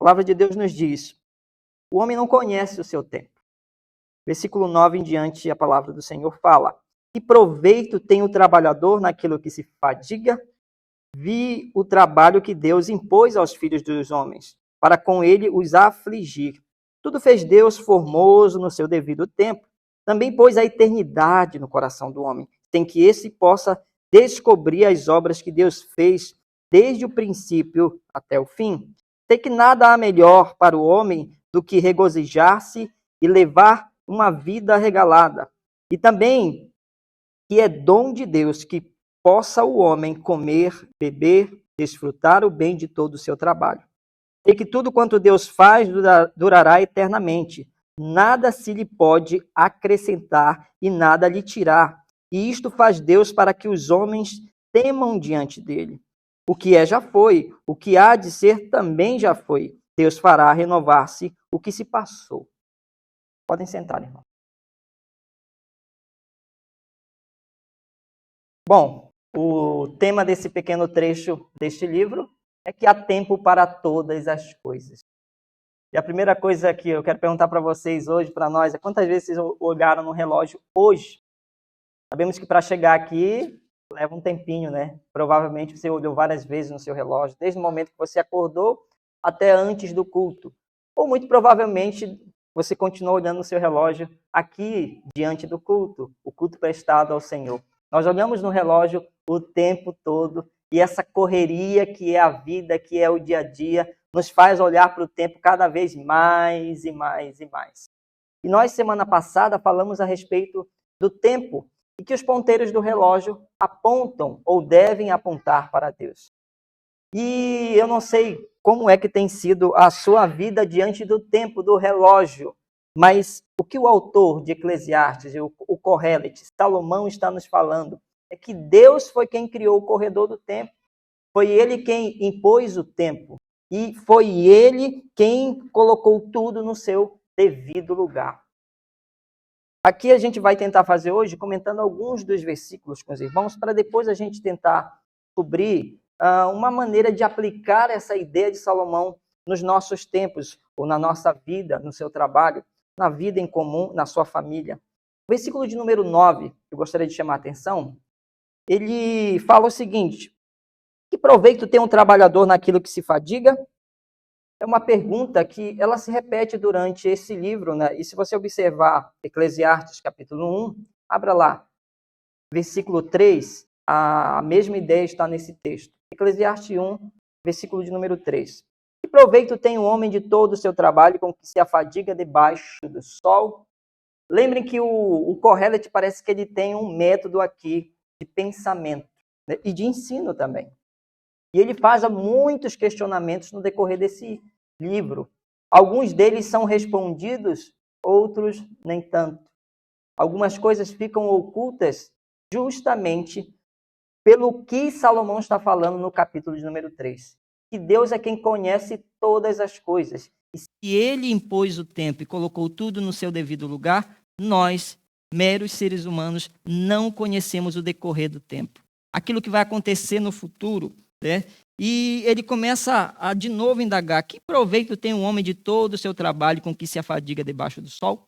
palavra de Deus nos diz: o homem não conhece o seu tempo. Versículo 9 em diante, a palavra do Senhor fala: que proveito tem o trabalhador naquilo que se fadiga? Vi o trabalho que Deus impôs aos filhos dos homens, para com ele os afligir. Tudo fez Deus formoso no seu devido tempo. Também pôs a eternidade no coração do homem, sem que esse possa descobrir as obras que Deus fez desde o princípio até o fim. Sei que nada há melhor para o homem do que regozijar-se e levar uma vida regalada. E também que é dom de Deus que possa o homem comer, beber, desfrutar o bem de todo o seu trabalho. E que tudo quanto Deus faz durará eternamente. Nada se lhe pode acrescentar e nada lhe tirar. E isto faz Deus para que os homens temam diante dele. O que é já foi, o que há de ser também já foi. Deus fará renovar-se o que se passou. Podem sentar, irmão. Bom, o tema desse pequeno trecho deste livro é que há tempo para todas as coisas. E a primeira coisa que eu quero perguntar para vocês hoje, para nós, é quantas vezes vocês olharam no relógio hoje? Sabemos que para chegar aqui leva um tempinho, né? Provavelmente você olhou várias vezes no seu relógio, desde o momento que você acordou até antes do culto. Ou muito provavelmente você continuou olhando no seu relógio aqui diante do culto, o culto prestado ao Senhor. Nós olhamos no relógio o tempo todo e essa correria que é a vida, que é o dia a dia, nos faz olhar para o tempo cada vez mais e mais e mais. E nós, semana passada, falamos a respeito do tempo e que os ponteiros do relógio apontam ou devem apontar para Deus. E eu não sei como é que tem sido a sua vida diante do tempo, do relógio, mas o que o autor de Eclesiastes, o Corrélete, Salomão, está nos falando é que Deus foi quem criou o corredor do tempo. Foi ele quem impôs o tempo. E foi ele quem colocou tudo no seu devido lugar. Aqui a gente vai tentar fazer hoje, comentando alguns dos versículos com os irmãos, para depois a gente tentar descobrir uma maneira de aplicar essa ideia de Salomão nos nossos tempos, ou na nossa vida, no seu trabalho, na vida em comum, na sua família. O versículo de número 9, que eu gostaria de chamar a atenção, ele fala o seguinte: que proveito tem um trabalhador naquilo que se fadiga? É uma pergunta que ela se repete durante esse livro, né? E se você observar Eclesiastes capítulo 1, abra lá, versículo 3, a mesma ideia está nesse texto. Eclesiastes 1, versículo de número 3. Que proveito tem o homem de todo o seu trabalho com que se afadiga debaixo do sol? Lembrem que o Corrélete parece que ele tem um método aqui de pensamento, né? E de ensino também. E ele faz muitos questionamentos no decorrer desse livro. Alguns deles são respondidos, outros nem tanto. Algumas coisas ficam ocultas justamente pelo que Salomão está falando no capítulo de número 3. Que Deus é quem conhece todas as coisas. E se ele impôs o tempo e colocou tudo no seu devido lugar, nós, meros seres humanos, não conhecemos o decorrer do tempo. Aquilo que vai acontecer no futuro, né? E ele começa a de novo indagar: que proveito tem um homem de todo o seu trabalho com que se afadiga debaixo do sol?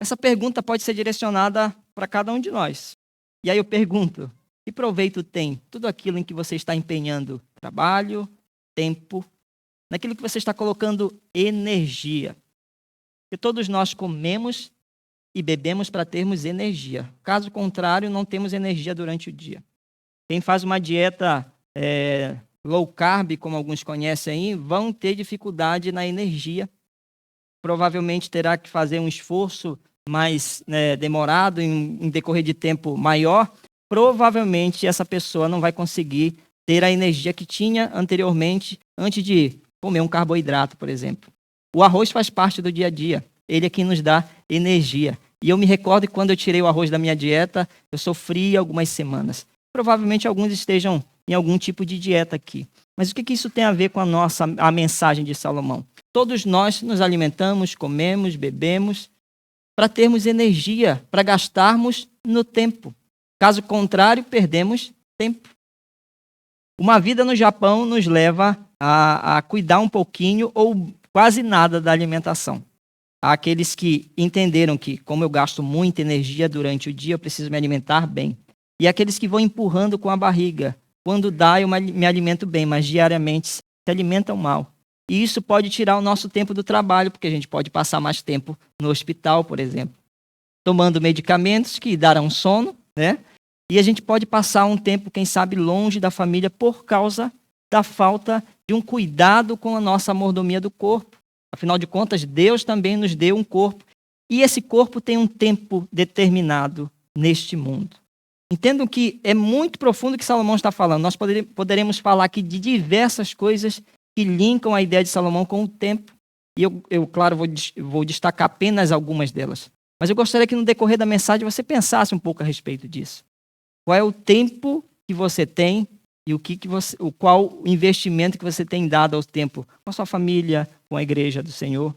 Essa pergunta pode ser direcionada para cada um de nós. E aí eu pergunto: que proveito tem tudo aquilo em que você está empenhando trabalho, tempo, naquilo que você está colocando energia? Porque todos nós comemos e bebemos para termos energia. Caso contrário, não temos energia durante o dia. Quem faz uma dieta low carb, como alguns conhecem aí, vão ter dificuldade na energia. Provavelmente terá que fazer um esforço mais demorado, em decorrer de tempo maior. Provavelmente essa pessoa não vai conseguir ter a energia que tinha anteriormente, antes de comer um carboidrato, por exemplo. O arroz faz parte do dia a dia. Ele é quem nos dá energia. E eu me recordo que quando eu tirei o arroz da minha dieta, eu sofri algumas semanas. Provavelmente alguns estejam em algum tipo de dieta aqui. Mas o que isso tem a ver com a mensagem de Salomão? Todos nós nos alimentamos, comemos, bebemos, para termos energia, para gastarmos no tempo. Caso contrário, perdemos tempo. Uma vida no Japão nos leva a cuidar um pouquinho ou quase nada da alimentação. Há aqueles que entenderam que, como eu gasto muita energia durante o dia, eu preciso me alimentar bem. E aqueles que vão empurrando com a barriga. Quando dá, eu me alimento bem, mas diariamente se alimentam mal. E isso pode tirar o nosso tempo do trabalho, porque a gente pode passar mais tempo no hospital, por exemplo, tomando medicamentos que darão sono, né? E a gente pode passar um tempo, quem sabe, longe da família por causa da falta de um cuidado com a nossa mordomia do corpo. Afinal de contas, Deus também nos deu um corpo. E esse corpo tem um tempo determinado neste mundo. Entendam que é muito profundo o que Salomão está falando. Nós poderemos falar aqui de diversas coisas que linkam a ideia de Salomão com o tempo. E eu claro, vou destacar apenas algumas delas. Mas eu gostaria que no decorrer da mensagem você pensasse um pouco a respeito disso. Qual é o tempo que você tem e qual o investimento que você tem dado ao tempo com a sua família, com a igreja do Senhor?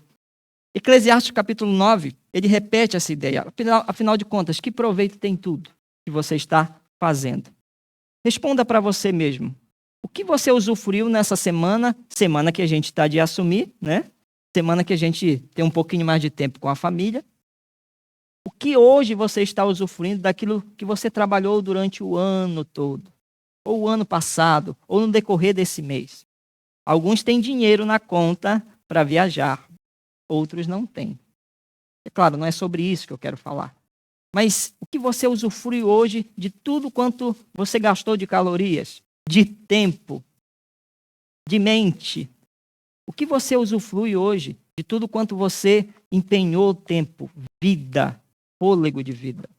Eclesiastes capítulo 9, ele repete essa ideia. Afinal de contas, que proveito tem tudo que você está fazendo? Responda para você mesmo. O que você usufruiu nessa semana que a gente está de assumir, né? Semana que a gente tem um pouquinho mais de tempo com a família. O que hoje você está usufruindo daquilo que você trabalhou durante o ano todo? Ou o ano passado, ou no decorrer desse mês? Alguns têm dinheiro na conta para viajar, outros não têm. É claro, não é sobre isso que eu quero falar. Mas o que você usufrui hoje de tudo quanto você gastou de calorias, de tempo, de mente? O que você usufrui hoje de tudo quanto você empenhou tempo, vida, fôlego de vida?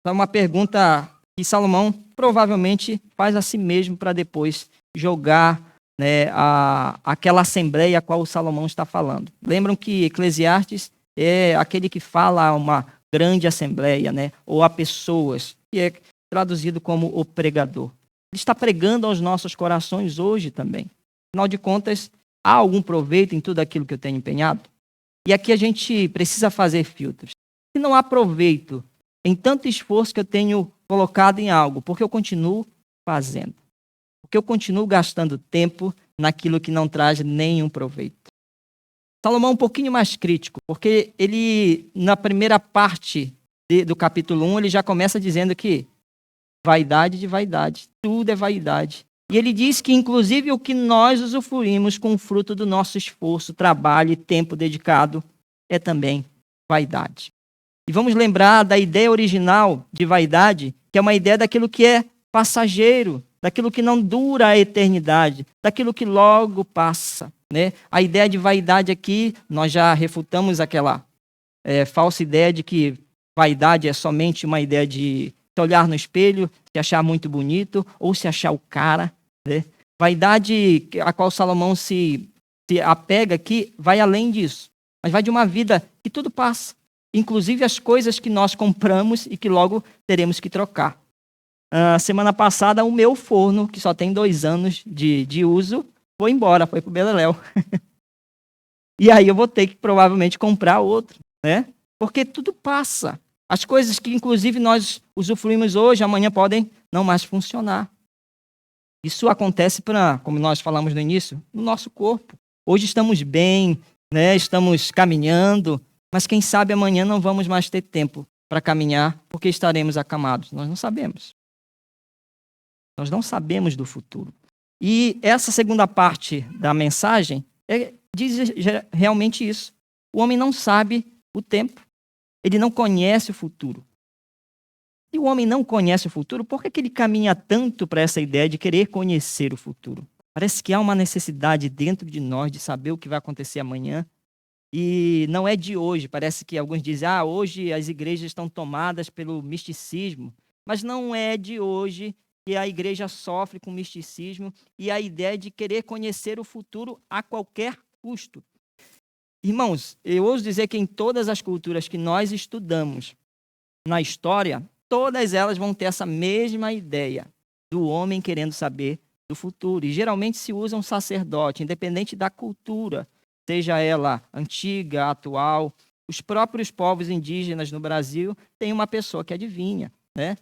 É uma pergunta que Salomão provavelmente faz a si mesmo para depois jogar, né, aquela assembleia a qual Salomão está falando. Lembram que Eclesiastes é aquele que fala a uma grande assembleia, né, ou a pessoas, que é traduzido como o pregador. Ele está pregando aos nossos corações hoje também. Afinal de contas, há algum proveito em tudo aquilo que eu tenho empenhado? E aqui a gente precisa fazer filtros. Se não há proveito em tanto esforço que eu tenho colocado em algo, porque eu continuo fazendo. Porque eu continuo gastando tempo naquilo que não traz nenhum proveito. Salomão é um pouquinho mais crítico, porque ele, na primeira parte do capítulo 1, ele já começa dizendo que vaidade de vaidade, tudo é vaidade. E ele diz que, inclusive, o que nós usufruímos com o fruto do nosso esforço, trabalho e tempo dedicado é também vaidade. E vamos lembrar da ideia original de vaidade, que é uma ideia daquilo que é passageiro, daquilo que não dura a eternidade, daquilo que logo passa, né? A ideia de vaidade aqui, nós já refutamos aquela falsa ideia de que vaidade é somente uma ideia de se olhar no espelho, se achar muito bonito ou se achar o cara, né? Vaidade a qual Salomão se apega aqui vai além disso, mas vai de uma vida que tudo passa, inclusive as coisas que nós compramos e que logo teremos que trocar. Semana passada, o meu forno, que só tem 2 anos de uso, foi embora, foi pro beleléu. E aí eu vou ter que provavelmente comprar outro, né? Porque tudo passa. As coisas que inclusive nós usufruímos hoje, amanhã podem não mais funcionar. Isso acontece como nós falamos no início, no nosso corpo. Hoje estamos bem, né? Estamos caminhando, mas quem sabe amanhã não vamos mais ter tempo para caminhar porque estaremos acamados. Nós não sabemos. Nós não sabemos do futuro. E essa segunda parte da mensagem diz realmente isso. O homem não sabe o tempo. Ele não conhece o futuro. E o homem não conhece o futuro, por que ele caminha tanto para essa ideia de querer conhecer o futuro? Parece que há uma necessidade dentro de nós de saber o que vai acontecer amanhã. E não é de hoje. Parece que alguns dizem, hoje as igrejas estão tomadas pelo misticismo. Mas não é de hoje que a igreja sofre com misticismo e a ideia de querer conhecer o futuro a qualquer custo. Irmãos, eu ouso dizer que em todas as culturas que nós estudamos na história, todas elas vão ter essa mesma ideia do homem querendo saber do futuro. E geralmente se usa um sacerdote, independente da cultura, seja ela antiga, atual. Os próprios povos indígenas no Brasil têm uma pessoa que adivinha, né?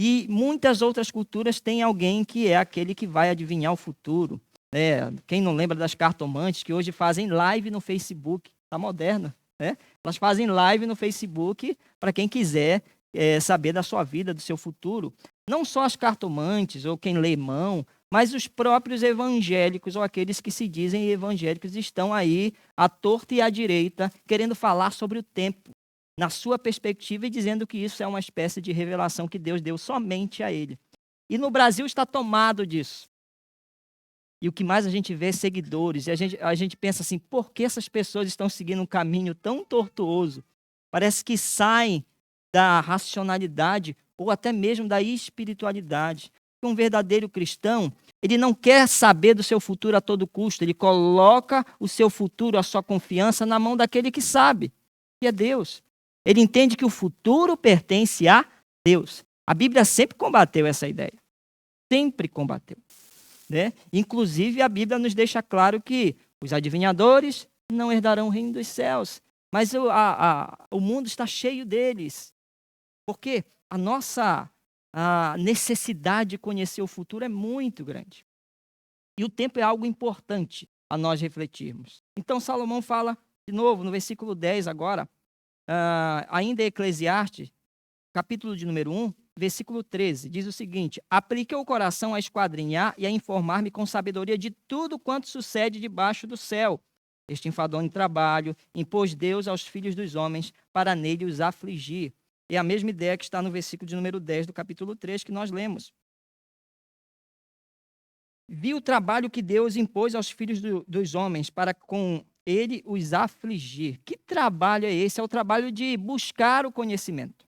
E muitas outras culturas têm alguém que é aquele que vai adivinhar o futuro. Quem não lembra das cartomantes que hoje fazem live no Facebook? Está moderno, né? Elas fazem live no Facebook para quem quiser saber da sua vida, do seu futuro. Não só as cartomantes ou quem lê mão, mas os próprios evangélicos ou aqueles que se dizem evangélicos estão aí à torta e à direita querendo falar sobre o tempo, na sua perspectiva, e dizendo que isso é uma espécie de revelação que Deus deu somente a ele. E no Brasil está tomado disso. E o que mais a gente vê é seguidores. E a gente pensa assim, por que essas pessoas estão seguindo um caminho tão tortuoso? Parece que saem da racionalidade ou até mesmo da espiritualidade. Um verdadeiro cristão, ele não quer saber do seu futuro a todo custo. Ele coloca o seu futuro, a sua confiança na mão daquele que sabe, que é Deus. Ele entende que o futuro pertence a Deus. A Bíblia sempre combateu essa ideia. Sempre combateu. Né? Inclusive, a Bíblia nos deixa claro que os adivinhadores não herdarão o reino dos céus. Mas o mundo está cheio deles. Porque a nossa necessidade de conhecer o futuro é muito grande. E o tempo é algo importante a nós refletirmos. Então, Salomão fala, de novo, no versículo 10 agora, ainda em Eclesiastes, capítulo de número 1, versículo 13, diz o seguinte: apliquei o coração a esquadrinhar e a informar-me com sabedoria de tudo quanto sucede debaixo do céu. Este enfadonho trabalho impôs Deus aos filhos dos homens para nele os afligir. É a mesma ideia que está no versículo de número 10 do capítulo 3 que nós lemos. Vi o trabalho que Deus impôs aos filhos dos homens para com ele os afligir. Que trabalho é esse? É o trabalho de buscar o conhecimento.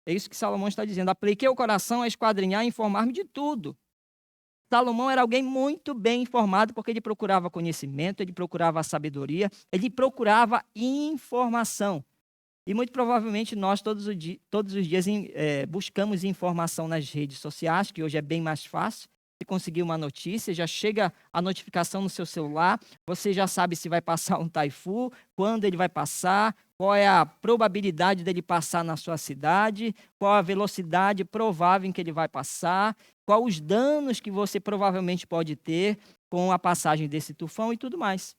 É isso que Salomão está dizendo. Apliquei o coração a esquadrinhar e informar-me de tudo. Salomão era alguém muito bem informado porque ele procurava conhecimento, ele procurava sabedoria, ele procurava informação. E muito provavelmente nós todos os dias buscamos informação nas redes sociais, que hoje é bem mais fácil. Você conseguir uma notícia, já chega a notificação no seu celular, você já sabe se vai passar um taifu, quando ele vai passar, qual é a probabilidade dele passar na sua cidade, qual a velocidade provável em que ele vai passar, quais os danos que você provavelmente pode ter com a passagem desse tufão e tudo mais.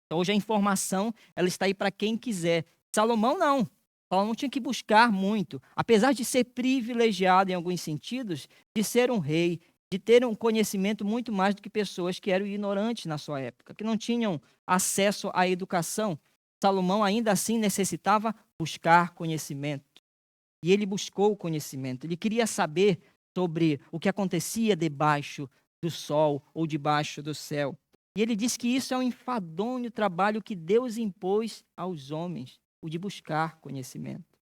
Então, hoje a informação ela está aí para quem quiser. Salomão não. Salomão tinha que buscar muito. Apesar de ser privilegiado em alguns sentidos, de ser um rei, de ter um conhecimento muito mais do que pessoas que eram ignorantes na sua época, que não tinham acesso à educação. Salomão ainda assim necessitava buscar conhecimento. E ele buscou o conhecimento. Ele queria saber sobre o que acontecia debaixo do sol ou debaixo do céu. E ele diz que isso é um enfadonho trabalho que Deus impôs aos homens, o de buscar conhecimento.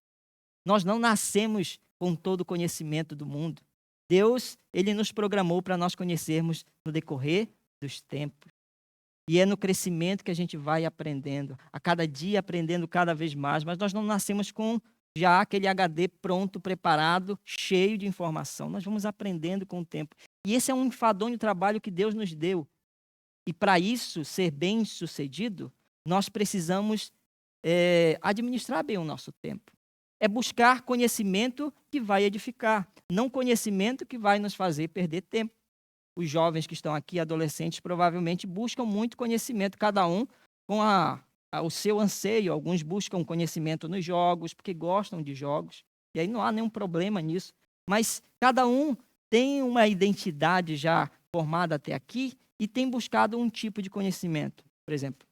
Nós não nascemos com todo o conhecimento do mundo. Deus, ele nos programou para nós conhecermos no decorrer dos tempos. E é no crescimento que a gente vai aprendendo, a cada dia aprendendo cada vez mais, mas nós não nascemos com já aquele HD pronto, preparado, cheio de informação. Nós vamos aprendendo com o tempo. E esse é um enfadonho trabalho que Deus nos deu. E para isso ser bem sucedido, nós precisamos administrar bem o nosso tempo. É buscar conhecimento que vai edificar, não conhecimento que vai nos fazer perder tempo. Os jovens que estão aqui, adolescentes, provavelmente buscam muito conhecimento, cada um com o seu anseio. Alguns buscam conhecimento nos jogos, porque gostam de jogos, e aí não há nenhum problema nisso. Mas cada um tem uma identidade já formada até aqui e tem buscado um tipo de conhecimento. Por exemplo,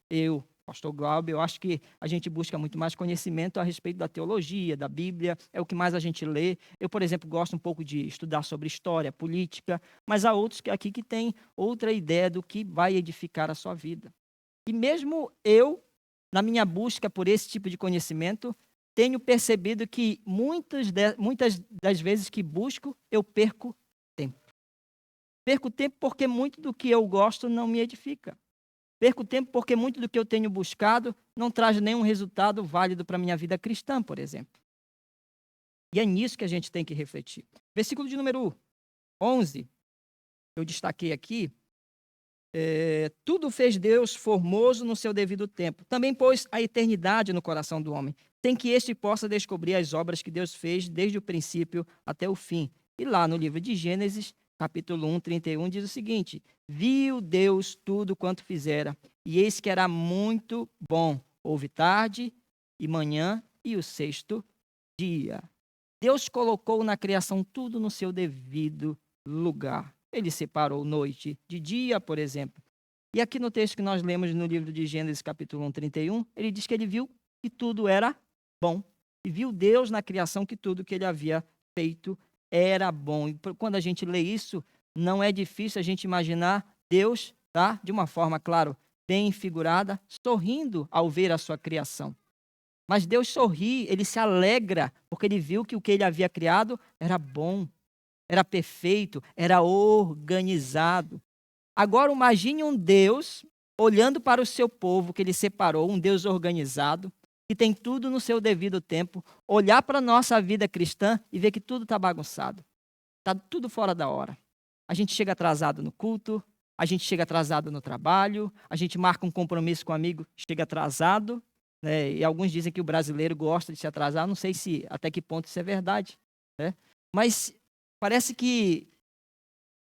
pastor Glauber, eu acho que a gente busca muito mais conhecimento a respeito da teologia, da Bíblia, é o que mais a gente lê. Eu, por exemplo, gosto um pouco de estudar sobre história, política, mas há outros aqui que têm outra ideia do que vai edificar a sua vida. E mesmo eu, na minha busca por esse tipo de conhecimento, tenho percebido que muitas das vezes que busco, eu perco tempo. Perco tempo porque muito do que eu gosto não me edifica. Perco tempo porque muito do que eu tenho buscado não traz nenhum resultado válido para a minha vida cristã, por exemplo. E é nisso que a gente tem que refletir. Versículo de número 11, eu destaquei aqui. Tudo fez Deus formoso no seu devido tempo. Também pôs a eternidade no coração do homem, sem que este possa descobrir as obras que Deus fez desde o princípio até o fim. E lá no livro de Gênesis, capítulo 1, 31, diz o seguinte: viu Deus tudo quanto fizera, e eis que era muito bom. Houve tarde e manhã e o sexto dia. Deus colocou na criação tudo no seu devido lugar. Ele separou noite de dia, por exemplo. E aqui no texto que nós lemos no livro de Gênesis, capítulo 1, 31, ele diz que ele viu que tudo era bom. E viu Deus na criação que tudo que ele havia feito era bom. E quando a gente lê isso, não é difícil a gente imaginar Deus, tá? De uma forma, claro, bem figurada, sorrindo ao ver a sua criação. Mas Deus sorri, ele se alegra, porque ele viu que o que ele havia criado era bom, era perfeito, era organizado. Agora imagine um Deus olhando para o seu povo que ele separou, um Deus organizado, que tem tudo no seu devido tempo, olhar para a nossa vida cristã e ver que tudo está bagunçado, está tudo fora da hora. A gente chega atrasado no culto, a gente chega atrasado no trabalho, a gente marca um compromisso com um amigo, chega atrasado, né? E alguns dizem que o brasileiro gosta de se atrasar, não sei se até que ponto isso é verdade, né? Mas parece que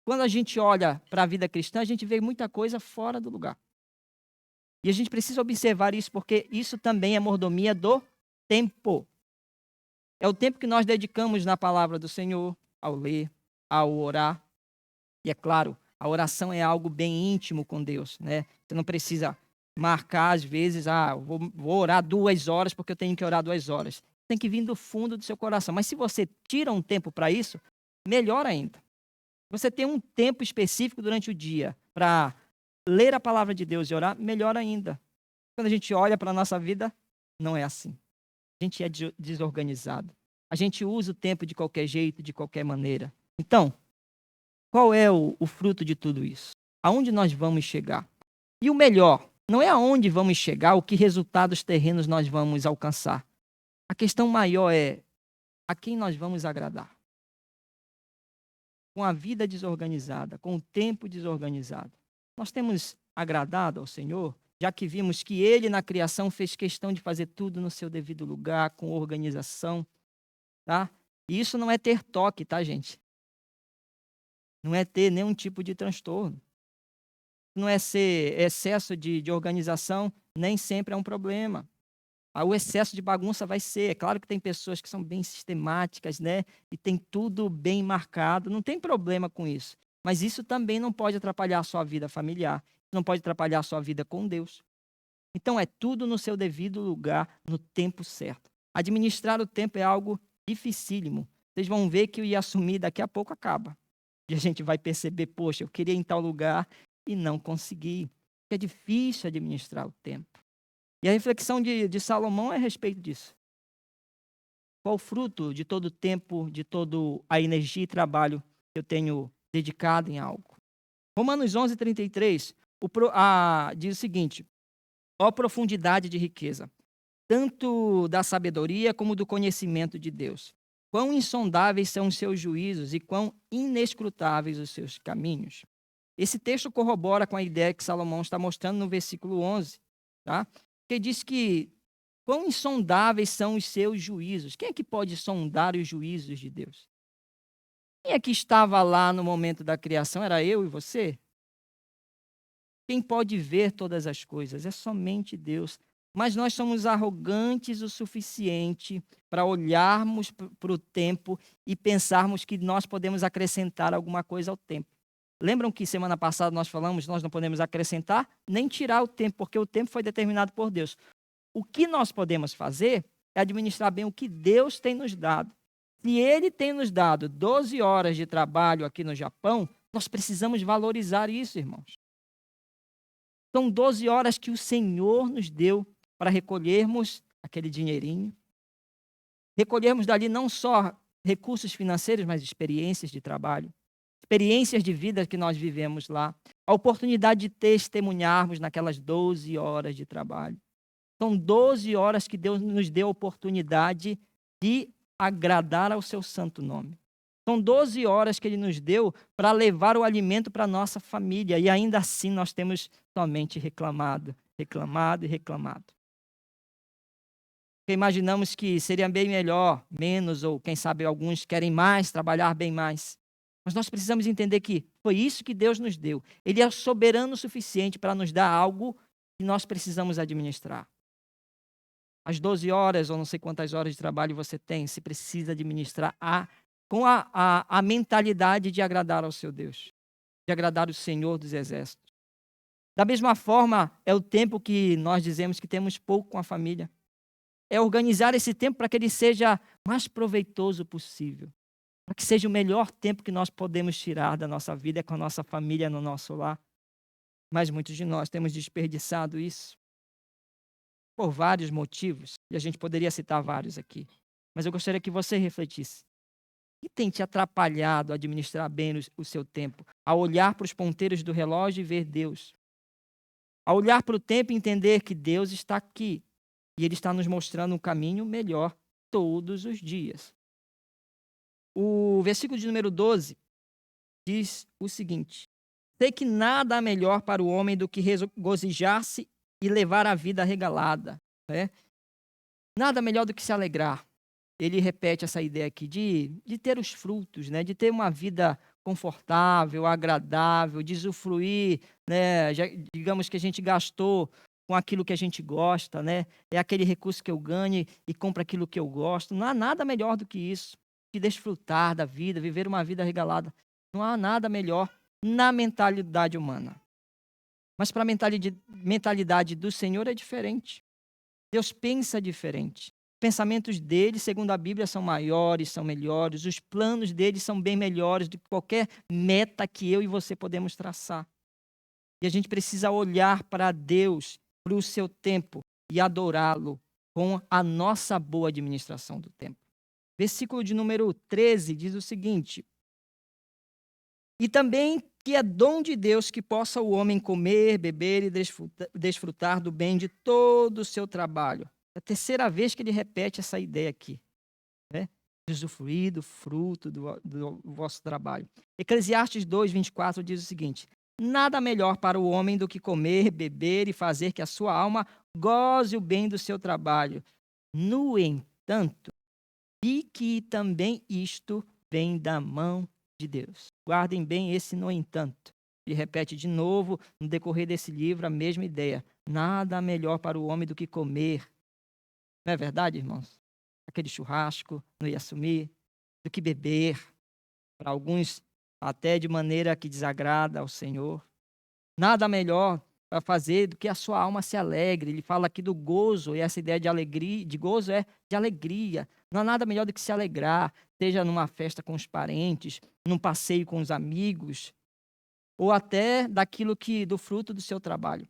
quando a gente olha para a vida cristã, a gente vê muita coisa fora do lugar. E a gente precisa observar isso, porque isso também é mordomia do tempo. É o tempo que nós dedicamos na palavra do Senhor, ao ler, ao orar. E é claro, a oração é algo bem íntimo com Deus, né? Você não precisa marcar, às vezes, vou orar 2 horas porque eu tenho que orar 2 horas. Tem que vir do fundo do seu coração. Mas se você tira um tempo para isso, melhor ainda. Você tem um tempo específico durante o dia para ler a palavra de Deus e orar, melhor ainda. Quando a gente olha para a nossa vida, não é assim. A gente é desorganizado. A gente usa o tempo de qualquer jeito, de qualquer maneira. Então, qual é o fruto de tudo isso? Aonde nós vamos chegar? E o melhor, não é aonde vamos chegar, o que resultados terrenos nós vamos alcançar. A questão maior é a quem nós vamos agradar. Com a vida desorganizada, com o tempo desorganizado. Nós temos agradado ao Senhor, já que vimos que Ele na criação fez questão de fazer tudo no seu devido lugar, com organização, tá? E isso não é ter toque, tá, gente? Não é ter nenhum tipo de transtorno. Não é ser excesso de organização, nem sempre é um problema. O excesso de bagunça vai ser. É claro que tem pessoas que são bem sistemáticas, né? E tem tudo bem marcado. Não tem problema com isso. Mas isso também não pode atrapalhar a sua vida familiar. Não pode atrapalhar a sua vida com Deus. Então é tudo no seu devido lugar, no tempo certo. Administrar o tempo é algo dificílimo. Vocês vão ver que o ia assumir daqui a pouco acaba. E a gente vai perceber, poxa, eu queria ir em tal lugar e não consegui. É difícil administrar o tempo. E a reflexão de Salomão é a respeito disso. Qual o fruto de todo o tempo, de toda a energia e trabalho que eu tenho dedicado em algo? Romanos 11:33 diz o seguinte: ó profundidade de riqueza, tanto da sabedoria como do conhecimento de Deus. Quão insondáveis são os seus juízos e quão inescrutáveis os seus caminhos. Esse texto corrobora com a ideia que Salomão está mostrando no versículo 11, tá? Que diz que quão insondáveis são os seus juízos. Quem é que pode sondar os juízos de Deus? Quem é que estava lá no momento da criação? Era eu e você? Quem pode ver todas as coisas? É somente Deus. Mas nós somos arrogantes o suficiente para olharmos para o tempo e pensarmos que nós podemos acrescentar alguma coisa ao tempo. Lembram que semana passada nós falamos que nós não podemos acrescentar nem tirar o tempo, porque o tempo foi determinado por Deus. O que nós podemos fazer é administrar bem o que Deus tem nos dado. Se Ele tem nos dado 12 horas de trabalho aqui no Japão, nós precisamos valorizar isso, irmãos. São 12 horas que o Senhor nos deu para recolhermos aquele dinheirinho. Recolhermos dali não só recursos financeiros, mas experiências de trabalho. Experiências de vida que nós vivemos lá. A oportunidade de testemunharmos naquelas 12 horas de trabalho. São 12 horas que Deus nos deu a oportunidade de agradar ao seu santo nome. São 12 horas que Ele nos deu para levar o alimento para a nossa família. E ainda assim nós temos somente reclamado, reclamado e reclamado. Porque imaginamos que seria bem melhor, menos, ou quem sabe alguns querem mais, trabalhar bem mais. Mas nós precisamos entender que foi isso que Deus nos deu. Ele é soberano o suficiente para nos dar algo que nós precisamos administrar. As 12 horas, ou não sei quantas horas de trabalho você tem, se precisa administrar com a mentalidade de agradar ao seu Deus, de agradar o Senhor dos Exércitos. Da mesma forma, é o tempo que nós dizemos que temos pouco com a família. É organizar esse tempo para que ele seja mais proveitoso possível, para que seja o melhor tempo que nós podemos tirar da nossa vida com a nossa família no nosso lar. Mas muitos de nós temos desperdiçado isso por vários motivos, e a gente poderia citar vários aqui. Mas eu gostaria que você refletisse. O que tem te atrapalhado a administrar bem o seu tempo? A olhar para os ponteiros do relógio e ver Deus. A olhar para o tempo e entender que Deus está aqui. E Ele está nos mostrando um caminho melhor todos os dias. O versículo de número 12 diz o seguinte: sei que nada há melhor para o homem do que regozijar-se e levar a vida regalada. Né? Nada melhor do que se alegrar. Ele repete essa ideia aqui de ter os frutos, né? De ter uma vida confortável, agradável, de usufruir, né? Digamos que a gente gastou com aquilo que a gente gosta, né? É aquele recurso que eu ganho e compro aquilo que eu gosto. Não há nada melhor do que isso, que desfrutar da vida, viver uma vida regalada. Não há nada melhor na mentalidade humana. Mas para a mentalidade do Senhor é diferente. Deus pensa diferente. Os pensamentos dele, segundo a Bíblia, são maiores, são melhores. Os planos dele são bem melhores do que qualquer meta que eu e você podemos traçar. E a gente precisa olhar para Deus, para o seu tempo e adorá-lo com a nossa boa administração do tempo. Versículo de número 13 diz o seguinte: e também que é dom de Deus que possa o homem comer, beber e desfrutar do bem de todo o seu trabalho. É a terceira vez que ele repete essa ideia aqui, né? De usufruir do fruto do vosso trabalho. Eclesiastes 2, 24 diz o seguinte: nada melhor para o homem do que comer, beber e fazer que a sua alma goze o bem do seu trabalho. No entanto, e que também isto vem da mão de Deus. Guardem bem esse no entanto. Ele repete de novo no decorrer desse livro a mesma ideia. Nada melhor para o homem do que comer. Não é verdade, irmãos? Aquele churrasco, não ia assumir, do que beber. Para alguns, até de maneira que desagrada ao Senhor. Nada melhor para fazer do que a sua alma se alegre. Ele fala aqui do gozo, e essa ideia de alegria, de gozo é de alegria. Não há nada melhor do que se alegrar, seja numa festa com os parentes, num passeio com os amigos, ou até do fruto do seu trabalho.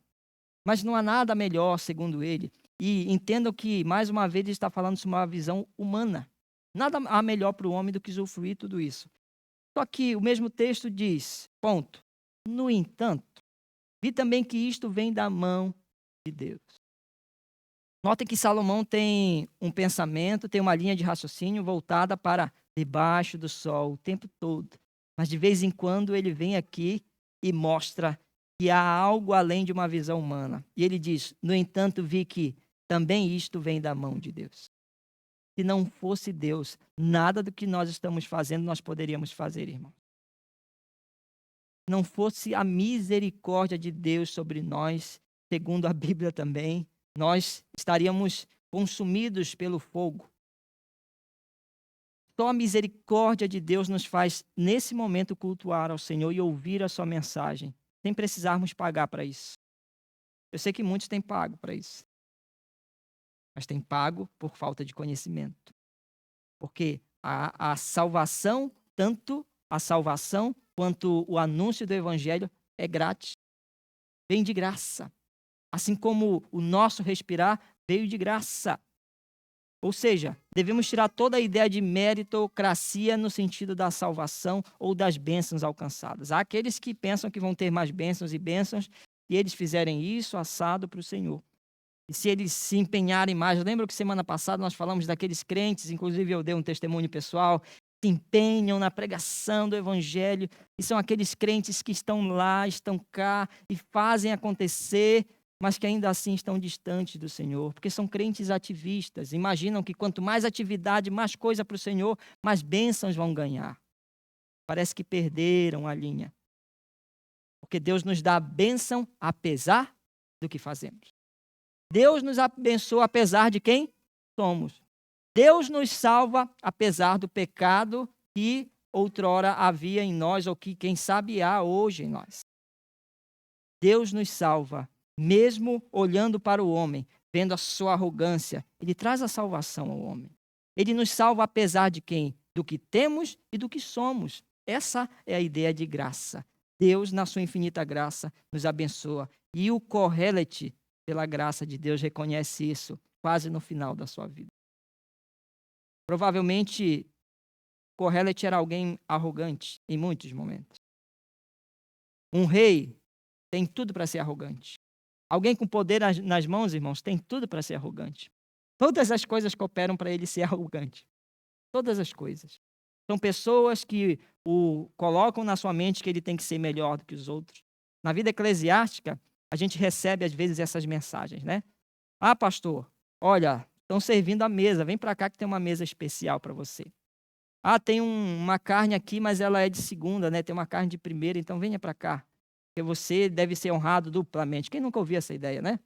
Mas não há nada melhor, segundo ele. E entendam que, mais uma vez, ele está falando sobre uma visão humana. Nada há melhor para o homem do que usufruir tudo isso. Só que o mesmo texto diz, ponto. No entanto, vi também que isto vem da mão de Deus. Notem que Salomão tem um pensamento, tem uma linha de raciocínio voltada para debaixo do sol o tempo todo. Mas de vez em quando ele vem aqui e mostra que há algo além de uma visão humana. E ele diz, no entanto, vi que também isto vem da mão de Deus. Se não fosse Deus, nada do que nós estamos fazendo nós poderíamos fazer, irmão. Não fosse a misericórdia de Deus sobre nós, segundo a Bíblia também, nós estaríamos consumidos pelo fogo. Só a misericórdia de Deus nos faz, nesse momento, cultuar ao Senhor e ouvir a sua mensagem, sem precisarmos pagar para isso. Eu sei que muitos têm pago para isso, mas têm pago por falta de conhecimento. Porque a salvação, tanto a salvação quanto o anúncio do Evangelho é grátis. Vem de graça. Assim como o nosso respirar veio de graça. Ou seja, devemos tirar toda a ideia de meritocracia no sentido da salvação ou das bênçãos alcançadas. Há aqueles que pensam que vão ter mais bênçãos e bênçãos e eles fizerem isso assado para o Senhor. E se eles se empenharem mais, lembra que semana passada nós falamos daqueles crentes, inclusive eu dei um testemunho pessoal, se empenham na pregação do Evangelho, e são aqueles crentes que estão lá, estão cá, e fazem acontecer, mas que ainda assim estão distantes do Senhor, porque são crentes ativistas, imaginam que quanto mais atividade, mais coisa para o Senhor, mais bênçãos vão ganhar. Parece que perderam a linha, porque Deus nos dá a bênção apesar do que fazemos. Deus nos abençoa apesar de quem somos. Deus nos salva apesar do pecado que outrora havia em nós, ou que, quem sabe, há hoje em nós. Deus nos salva, mesmo olhando para o homem, vendo a sua arrogância. Ele traz a salvação ao homem. Ele nos salva apesar de quem? Do que temos e do que somos. Essa é a ideia de graça. Deus, na sua infinita graça, nos abençoa. E o Kohelet, pela graça de Deus, reconhece isso quase no final da sua vida. Provavelmente, Kohelet era alguém arrogante em muitos momentos. Um rei tem tudo para ser arrogante. Alguém com poder nas mãos, irmãos, tem tudo para ser arrogante. Todas as coisas cooperam para ele ser arrogante. Todas as coisas. São pessoas que o colocam na sua mente que ele tem que ser melhor do que os outros. Na vida eclesiástica, a gente recebe às vezes essas mensagens, né? Ah, pastor, olha, estão servindo a mesa, vem para cá que tem uma mesa especial para você. Ah, tem uma carne aqui, mas ela é de segunda, né? Tem uma carne de primeira, então venha para cá. Porque você deve ser honrado duplamente. Quem nunca ouviu essa ideia, né?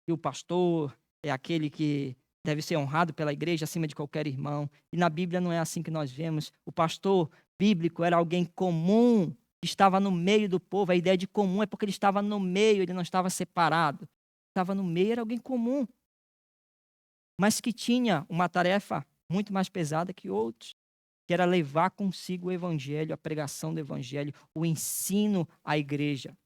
E o pastor é aquele que deve ser honrado pela igreja acima de qualquer irmão. E na Bíblia não é assim que nós vemos. O pastor bíblico era alguém comum, que estava no meio do povo. A ideia de comum é porque ele estava no meio, ele não estava separado. Estava no meio, era alguém comum. Mas que tinha uma tarefa muito mais pesada que outros, que era levar consigo o evangelho, a pregação do evangelho, o ensino à igreja.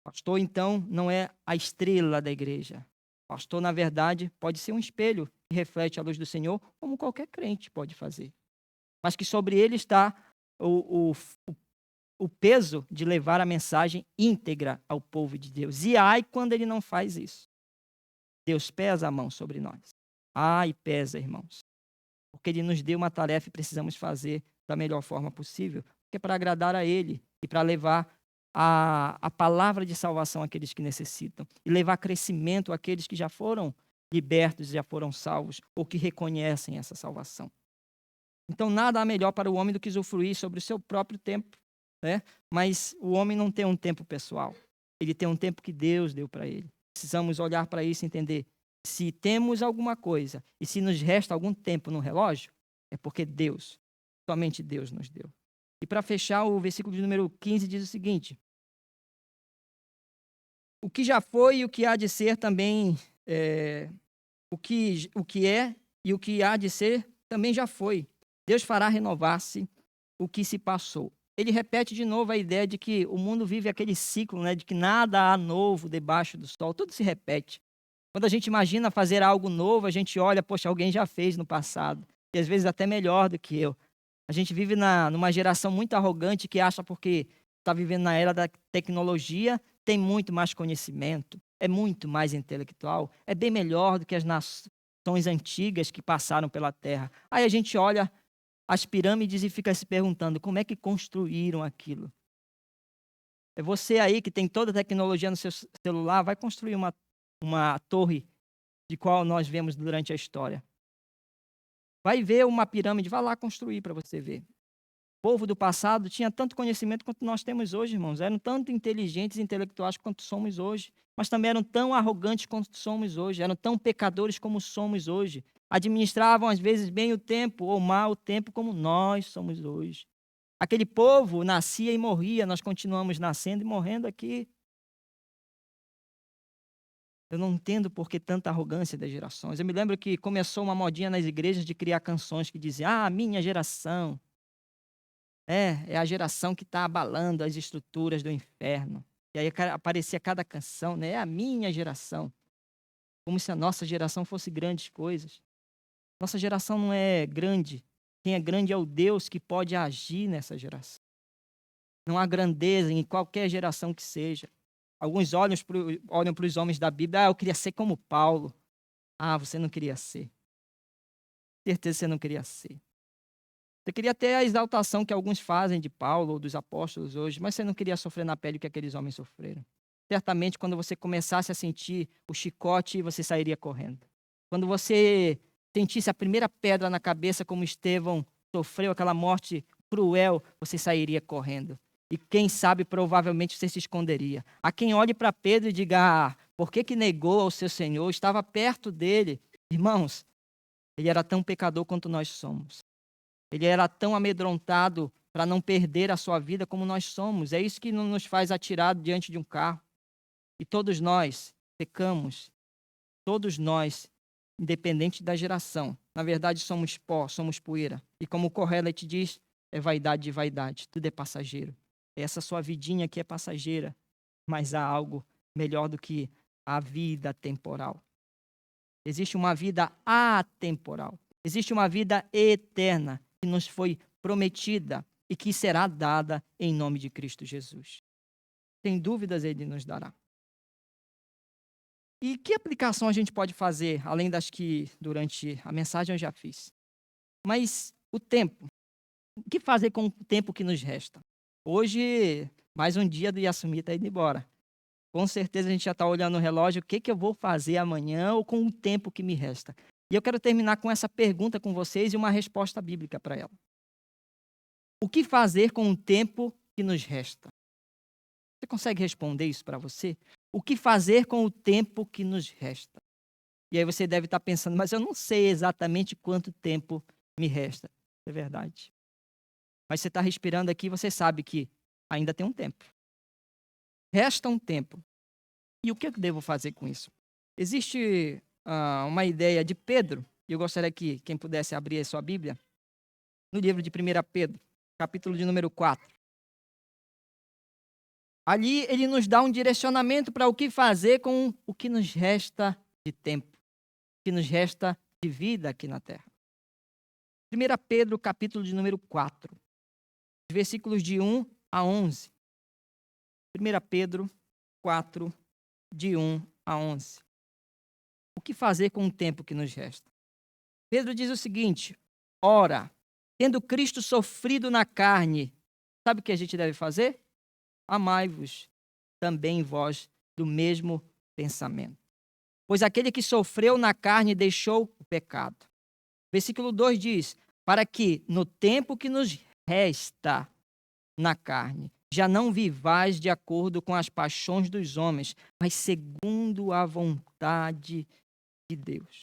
O pastor, então, não é a estrela da igreja. O pastor, na verdade, pode ser um espelho que reflete a luz do Senhor, como qualquer crente pode fazer. Mas que sobre ele está o peso de levar a mensagem íntegra ao povo de Deus. E ai, quando ele não faz isso. Deus pesa a mão sobre nós. Ai, pesa, irmãos. Porque ele nos deu uma tarefa e precisamos fazer da melhor forma possível, porque é para agradar a ele e para levar a palavra de salvação àqueles que necessitam e levar crescimento àqueles que já foram libertos, já foram salvos ou que reconhecem essa salvação. Então, nada há melhor para o homem do que usufruir sobre o seu próprio tempo, né? Mas o homem não tem um tempo pessoal, ele tem um tempo que Deus deu para ele. Precisamos olhar para isso e entender. Se temos alguma coisa e se nos resta algum tempo no relógio, é porque Deus, somente Deus nos deu. E para fechar, o versículo de número 15 diz o seguinte: o que já foi e o que há de ser também, o que é e o que há de ser também já foi. Deus fará renovar-se o que se passou. Ele repete de novo a ideia de que o mundo vive aquele ciclo, né, de que nada há novo debaixo do sol, tudo se repete. Quando a gente imagina fazer algo novo, a gente olha, poxa, alguém já fez no passado, e às vezes até melhor do que eu. A gente vive numa geração muito arrogante que acha porque está vivendo na era da tecnologia, tem muito mais conhecimento, é muito mais intelectual, é bem melhor do que as nações antigas que passaram pela Terra. Aí a gente olha as pirâmides e fica se perguntando como é que construíram aquilo. É você aí que tem toda a tecnologia no seu celular, vai construir uma torre de qual nós vemos durante a história. Vai ver uma pirâmide, vai lá construir para você ver. O povo do passado tinha tanto conhecimento quanto nós temos hoje, irmãos. Eram tanto inteligentes e intelectuais quanto somos hoje. Mas também eram tão arrogantes quanto somos hoje. Eram tão pecadores como somos hoje. Administravam, às vezes, bem o tempo ou mal o tempo como nós somos hoje. Aquele povo nascia e morria. Nós continuamos nascendo e morrendo aqui. Eu não entendo por que tanta arrogância das gerações. Eu me lembro que começou uma modinha nas igrejas de criar canções que diziam: ah, minha geração. É a geração que está abalando as estruturas do inferno. E aí aparecia cada canção, né? É a minha geração. Como se a nossa geração fosse grandes coisas. Nossa geração não é grande. Quem é grande é o Deus que pode agir nessa geração. Não há grandeza em qualquer geração que seja. Alguns olham para os homens da Bíblia. Ah, eu queria ser como Paulo. Ah, você não queria ser. Certeza você não queria ser. Você queria ter a exaltação que alguns fazem de Paulo ou dos apóstolos hoje, mas você não queria sofrer na pele o que aqueles homens sofreram. certamente quando você começasse a sentir o chicote, você sairia correndo. Quando você sentisse a primeira pedra na cabeça, como Estevão sofreu aquela morte cruel, você sairia correndo. E quem sabe, provavelmente você se esconderia. Há quem olhe para Pedro e diga, por que negou ao seu Senhor? Estava perto dele. Irmãos, ele era tão pecador quanto nós somos. Ele era tão amedrontado para não perder a sua vida como nós somos. É isso que não nos faz atirar diante de um carro. E todos nós pecamos. Todos nós, independente da geração. Na verdade, somos pó, somos poeira. E como o Kohelet diz, é vaidade de vaidade. Tudo é passageiro. Essa sua vidinha aqui é passageira. Mas há algo melhor do que a vida temporal. Existe uma vida atemporal. Existe uma vida eterna que nos foi prometida e que será dada em nome de Cristo Jesus. Sem dúvidas, Ele nos dará. E que aplicação a gente pode fazer, além das que durante a mensagem eu já fiz? Mas o tempo. O que fazer com o tempo que nos resta? Hoje, mais um dia do Yasumi está indo embora. Com certeza a gente já está olhando o relógio, o que eu vou fazer amanhã ou com o tempo que me resta? E eu quero terminar com essa pergunta com vocês e uma resposta bíblica para ela. O que fazer com o tempo que nos resta? Você consegue responder isso para você? O que fazer com o tempo que nos resta? E aí você deve estar pensando, mas eu não sei exatamente quanto tempo me resta. É verdade. Mas você está respirando aqui e você sabe que ainda tem um tempo. Resta um tempo. E o que eu devo fazer com isso? Existe uma ideia de Pedro, e eu gostaria que quem pudesse abrir a sua Bíblia, no livro de 1 Pedro, capítulo de número 4. Ali ele nos dá um direcionamento para o que fazer com o que nos resta de tempo, o que nos resta de vida aqui na Terra. 1 Pedro, capítulo de número 4, versículos de 1 a 11. 1 Pedro 4, de 1 a 11. O que fazer com o tempo que nos resta? Pedro diz o seguinte, ora, tendo Cristo sofrido na carne, sabe o que a gente deve fazer? Amai-vos também vós do mesmo pensamento. Pois aquele que sofreu na carne deixou o pecado. Versículo 2 diz, para que no tempo que nos resta na carne, já não vivais de acordo com as paixões dos homens, mas segundo a vontade de Deus.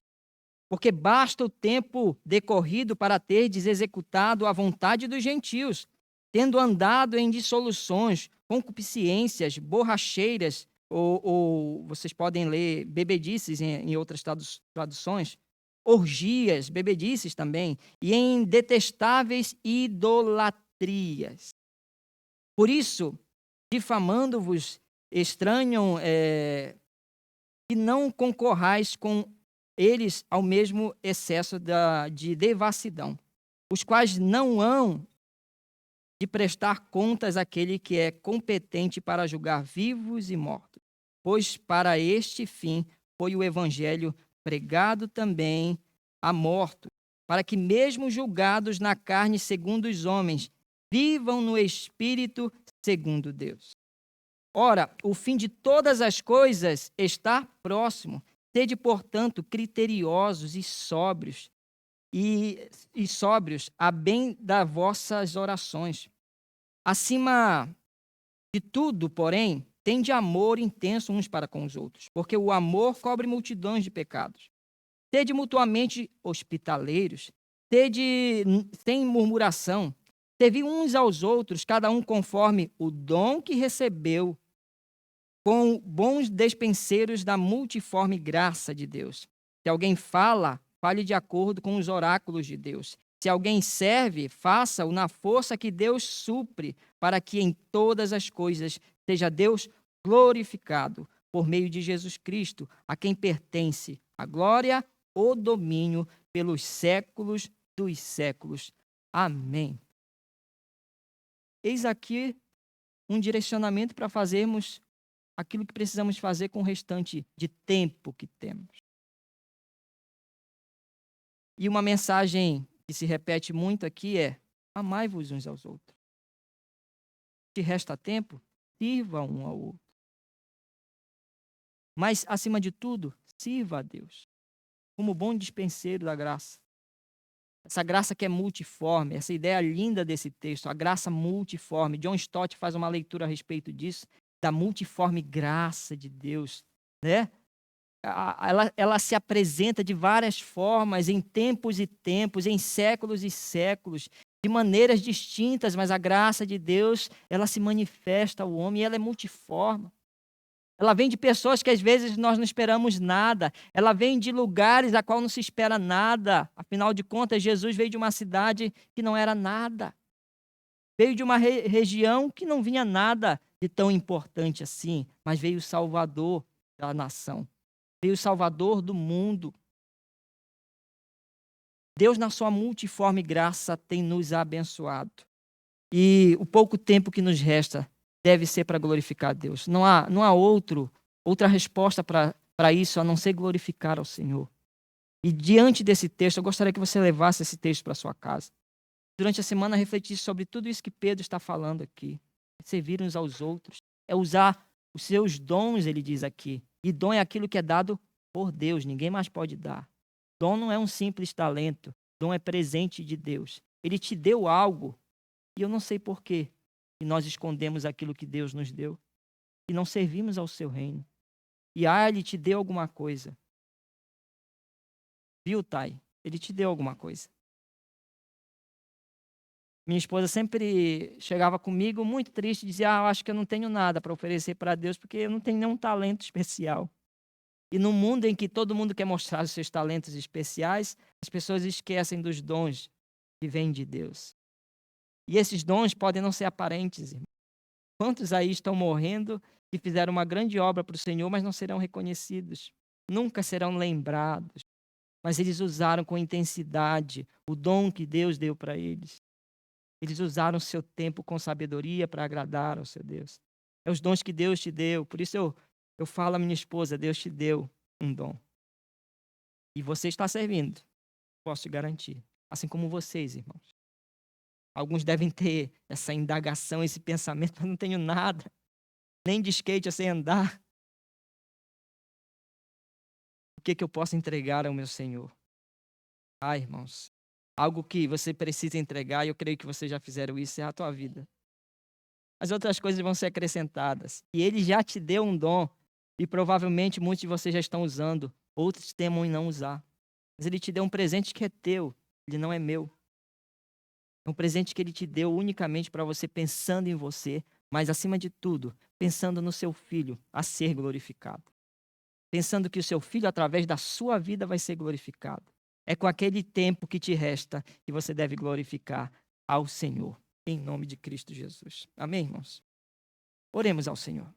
Porque basta o tempo decorrido para terdes executado a vontade dos gentios, tendo andado em dissoluções, concupiscências, borracheiras, ou vocês podem ler bebedices em outras traduções, orgias, bebedices também, e em detestáveis idolatrias. Por isso, difamando-vos, estranham que não concorrais com eles ao mesmo excesso de devassidão, os quais não hão de prestar contas àquele que é competente para julgar vivos e mortos, pois para este fim foi o evangelho pregado também a mortos, para que mesmo julgados na carne segundo os homens, vivam no espírito segundo Deus. Ora, o fim de todas as coisas está próximo. Sede, portanto, criteriosos e sóbrios, a bem das vossas orações. Acima de tudo, porém, tende amor intenso uns para com os outros, porque o amor cobre multidões de pecados. Sede mutuamente hospitaleiros, sede sem murmuração, servi uns aos outros, cada um conforme o dom que recebeu, com bons despenseiros da multiforme graça de Deus. Se alguém fala, fale de acordo com os oráculos de Deus. Se alguém serve, faça-o na força que Deus supre, para que em todas as coisas seja Deus glorificado por meio de Jesus Cristo, a quem pertence a glória, o domínio pelos séculos dos séculos. Amém. Eis aqui um direcionamento para fazermos aquilo que precisamos fazer com o restante de tempo que temos. E uma mensagem que se repete muito aqui é: amai-vos uns aos outros. Se resta tempo, sirva um ao outro. Mas, acima de tudo, sirva a Deus como bom dispenseiro da graça. Essa graça que é multiforme, essa ideia linda desse texto, a graça multiforme. John Stott faz uma leitura a respeito disso, da multiforme graça de Deus, né? Ela se apresenta de várias formas, em tempos e tempos, em séculos e séculos, de maneiras distintas, mas a graça de Deus, ela se manifesta ao homem e ela é multiforme. Ela vem de pessoas que às vezes nós não esperamos nada. Ela vem de lugares a qual não se espera nada. Afinal de contas, Jesus veio de uma cidade que não era nada. Veio de uma região que não vinha nada de tão importante assim, mas veio o Salvador da nação. Veio o Salvador do mundo. Deus, na sua multiforme graça, tem nos abençoado. E o pouco tempo que nos resta deve ser para glorificar a Deus. Não há outra resposta para isso, a não ser glorificar ao Senhor. E diante desse texto, eu gostaria que você levasse esse texto para sua casa. Durante a semana, refletisse sobre tudo isso que Pedro está falando aqui. Servir uns aos outros. É usar os seus dons, ele diz aqui. E dom é aquilo que é dado por Deus, ninguém mais pode dar. Dom não é um simples talento. Dom é presente de Deus. Ele te deu algo, e eu não sei porquê. E nós escondemos aquilo que Deus nos deu e não servimos ao seu reino. E ele te deu alguma coisa. Viu, Thay? Ele te deu alguma coisa. Minha esposa sempre chegava comigo muito triste e dizia: eu acho que eu não tenho nada para oferecer para Deus porque eu não tenho nenhum talento especial. E no mundo em que todo mundo quer mostrar os seus talentos especiais, as pessoas esquecem dos dons que vêm de Deus. E esses dons podem não ser aparentes, irmão. Quantos aí estão morrendo e fizeram uma grande obra para o Senhor, mas não serão reconhecidos? Nunca serão lembrados. Mas eles usaram com intensidade o dom que Deus deu para eles. Eles usaram o seu tempo com sabedoria para agradar ao seu Deus. É os dons que Deus te deu. Por isso eu falo à minha esposa, Deus te deu um dom. E você está servindo, posso te garantir. Assim como vocês, irmãos. Alguns devem ter essa indagação, esse pensamento, mas não tenho nada. Nem de skate eu sei andar. O que eu posso entregar ao meu Senhor? Irmãos, algo que você precisa entregar, e eu creio que vocês já fizeram isso, é a tua vida. As outras coisas vão ser acrescentadas. E Ele já te deu um dom, e provavelmente muitos de vocês já estão usando. Outros temam em não usar. Mas Ele te deu um presente que é teu, ele não é meu. É um presente que Ele te deu unicamente para você, pensando em você, mas acima de tudo, pensando no seu filho a ser glorificado. Pensando que o seu filho, através da sua vida, vai ser glorificado. É com aquele tempo que te resta que você deve glorificar ao Senhor, em nome de Cristo Jesus. Amém, irmãos? Oremos ao Senhor.